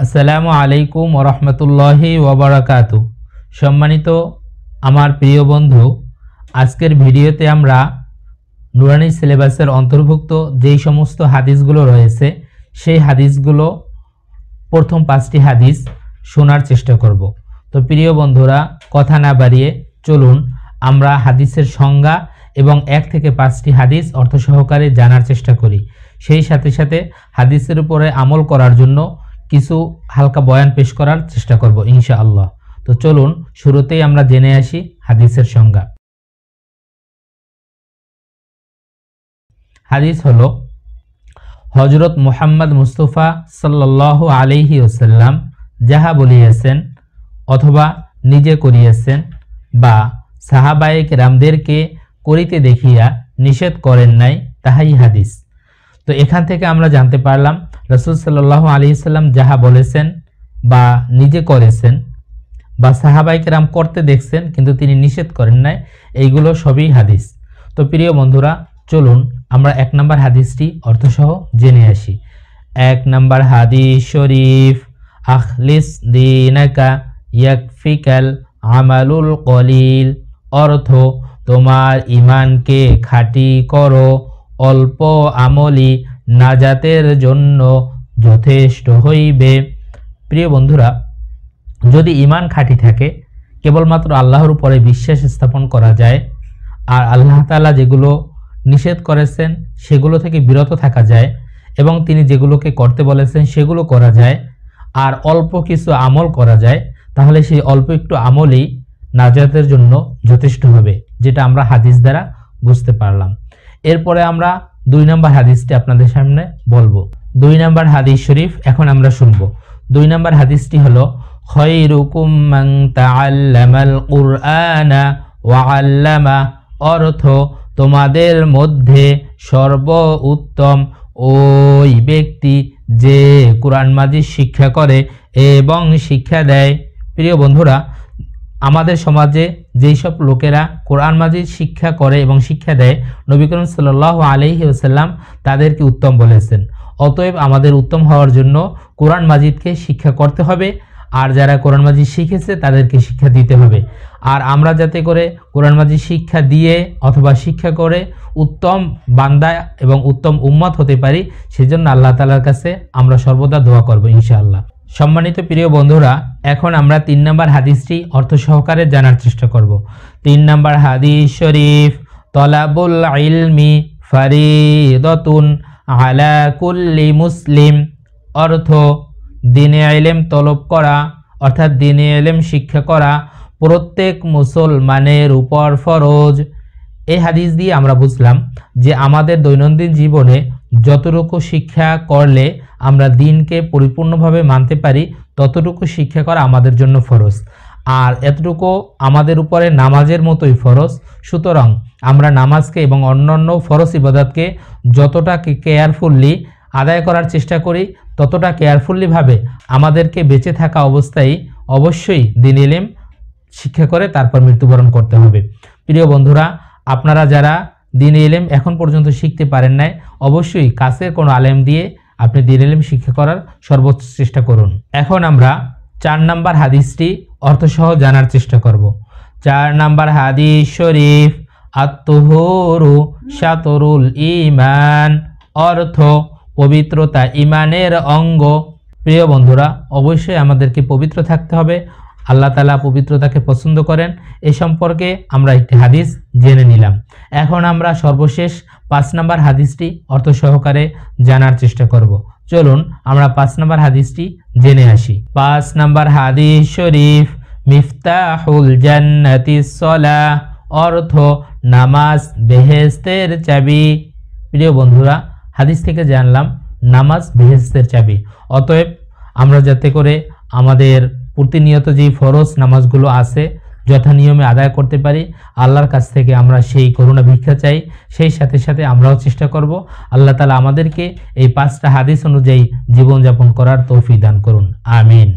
আসসালামু আলাইকুম ওয়া রাহমাতুল্লাহি ওয়া বারাকাতুহু। সম্মানিত আমার প্রিয় বন্ধু, আজকের ভিডিওতে আমরা নুরানি সিলেবাসের অন্তর্ভুক্ত যেই সমস্ত হাদিসগুলো রয়েছে সেই হাদিসগুলো প্রথম 5টি হাদিস শোনার চেষ্টা করব। তো প্রিয় বন্ধুরা, কথা না বাড়িয়ে চলুন আমরা হাদিসের সংজ্ঞা এবং 1 থেকে 5টি হাদিস অর্থ সহকারে জানার চেষ্টা করি। সেই সাথে সাথে হাদিসের উপরে আমল করার জন্য কিছু হালকা বয়ান পেশ করার চেষ্টা করব ইনশাআল্লাহ। তো চলুন শুরুতেই আমরা জেনে আসি হাদিসের সংজ্ঞা। হাদিস হলো, হযরত মুহাম্মদ মুস্তাফা সাল্লাল্লাহু আলাইহি ওয়াসাল্লাম যাহা বলিয়াছেন অথবা নিজে করিয়াছেন বা সাহাবায়ে কেরামদেরকে করিতে দেখিয়া নিষেধ করেন নাই, তাহাই হাদিস। তো এখান থেকে আমরা জানতে পারলাম রাসূল সাল্লাল্লাহু আলাইহি ওয়াসাল্লাম যাহা বলেছেন বা নিজে করেছেন বা সাহাবায়ে কেরাম করতে দেখছেন কিন্তু তিনি নিষেধ করেন নাই, এইগুলো সবই হাদিস। তো প্রিয় বন্ধুরা, চলুন আমরা 1 নম্বর হাদিসটি অর্থসহ জেনে আসি। 1 নম্বর হাদিস শরীফ, আখলিস দীনাকা ইয়াকফিকাল আমালুল কলিল। অর্থ, তোমার ঈমানকে খাঁটি করো, অল্প আমলি নাজাতের জন্য যথেষ্ট হইবে। প্রিয় বন্ধুরা, যদি ঈমান খাঁটি থাকে, কেবলমাত্র আল্লাহর উপরে বিশ্বাস স্থাপন করা যায় আর আল্লাহ তাআলা যেগুলো নিষেধ করেছেন সেগুলো থেকে বিরত থাকা যায় এবং তিনি যেগুলোকে করতে বলেছেন সেগুলো করা যায় আর অল্প কিছু আমল করা যায়, তাহলে সেই অল্প একটু আমলই নাজাতের জন্য যথেষ্ট হবে, যেটা আমরা হাদিস দ্বারা বুঝতে পারলাম। এরপরে আমরা 2 নম্বর হাদিসটি আপনাদের সামনে বলবো। 2 নম্বর হাদিস শরীফ এখন আমরা শুনব। 2 নম্বর হাদিসটি হলো, খায়রুকুম মান তাআল্লামাল কুরআনা ওয়া আল্লামা। অর্থ, তোমাদের মধ্যে সর্বোত্তম ওই ব্যক্তি যে কোরআন মাজিদ শিক্ষা করে এবং শিক্ষা দেয়। প্রিয় বন্ধুরা, আমাদের সমাজে যেই সব লোকেরা কোরআন মাজিদ শিক্ষা করে এবং শিক্ষা দেয়, নবী করিম সাল্লাল্লাহু আলাইহি ওয়াসাল্লাম তাদেরকে উত্তম বলেছেন। অতএব আমাদের উত্তম হওয়ার জন্য কোরআন মাজিদকে শিক্ষা করতে হবে আর যারা কোরআন মাজিদ শিখেছে তাদেরকে শিক্ষা দিতে হবে। আর আমরা যাতে করে কোরআন মাজিদ শিক্ষা দিয়ে অথবা শিক্ষা করে উত্তম বান্দা এবং উত্তম উম্মত হতে পারি, সেজন্য আল্লাহ তাআলার কাছে আমরা সর্বদা দোয়া করব ইনশাআল্লাহ। সম্মানিত প্রিয় বন্ধুরা, এখন আমরা 3 নম্বর হাদিসটি অর্থ সহকারে জানার চেষ্টা করব। 3 নম্বর হাদিস শরীফ, তলাবুল ইলমি ফারিদাতুন আলা কুল্লি মুসলিম। অর্থ, দ্বীনে ইলম তলব করা অর্থাৎ দ্বীনে ইলম শিক্ষা করা প্রত্যেক মুসলমানের উপর ফরজ। এই হাদিস দিয়ে আমরা বুঝলাম যে আমাদের দৈনন্দিন জীবনে যতটুকু শিক্ষা করলে আমরা দিনকে পরিপূর্ণভাবে মানতে পারি ততটুকু শিক্ষা করা আমাদের জন্য ফরজ, আর এতটুকু আমাদের উপরে নামাজের মতোই ফরজ। সুতরাং আমরা নামাজকে এবং অন্যান্য ফরজ ইবাদতকে যতটা কেয়ারফুলি আদায় করার চেষ্টা করি ততটা কেয়ারফুলিভাবে আমাদেরকে বেঁচে থাকা অবস্থায় অবশ্যই দ্বীন ইলম শিক্ষা করে তারপর মৃত্যুবরণ করতে হবে। প্রিয় বন্ধুরা, আপনারা যারা দ্বীন ইলম এখন পর্যন্ত শিখতে পারেন নাই, অবশ্যই কাছের কোনো আলেম দিয়ে আপনি দ্বীন ইলম শিক্ষা করার সর্বোচ্চ চেষ্টা করুন। এখন আমরা 4 নম্বর হাদিসটি অর্থসহ জানার চেষ্টা করব। 4 নম্বর হাদিস শরীফ, আত-তুহুরু শাতরুল ঈমান। অর্থ, পবিত্রতা ঈমানের অঙ্গ। প্রিয় বন্ধুরা, অবশ্যই আমাদেরকে পবিত্র থাকতে হবে। আল্লাহ তাআলা পবিত্রতাকে পছন্দ করেন, এ সম্পর্কে আমরা একটি হাদিস জেনে নিলাম। এখন আমরা সর্বশেষ 5 নম্বর হাদিসটি অর্থ সহকারে জানার চেষ্টা করব। চলুন আমরা 5 নম্বর হাদিসটি জেনে আসি। 5 নম্বর হাদিস শরীফ, মিফতাহুল জান্নাতিস সালাহ। অর্থ, নামাজ বেহেশতের চাবি। প্রিয় বন্ধুরা, হাদিস থেকে জানলাম নামাজ বেহেশতের চাবি। অতএব আমরা যাতে করে আমাদের প্রতিনিয়ত যেই ফরজ নামাজগুলো আছে যথা নিয়মে আদায় করতে পারি, আল্লাহর কাছ থেকে আমরা সেই করুণা ভিক্ষা চাই। সেই সাথে সাথে আমরাও চেষ্টা করব আল্লাহ তাআলা আমাদেরকে এই 5টা হাদিস অনুযায়ী জীবনযাপন করার তৌফিক দান করুন। আমিন।